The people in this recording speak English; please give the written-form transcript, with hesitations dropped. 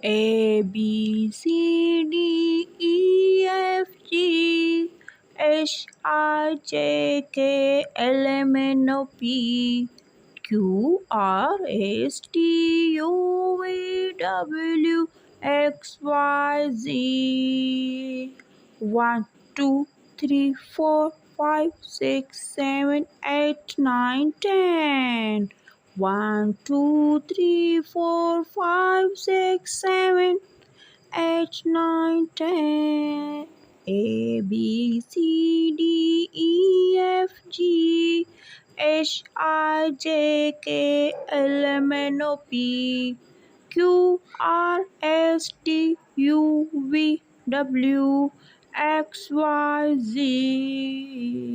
A B C D E F G H I J K L M N O P Q R S T U V W X Y Z. 1 2 3 4 5 6 7 8 9 10. 1 2 3 4 5 6 7 8 9 10. A B C D E F G H I J K L M N O P Q R S T U V W X Y Z.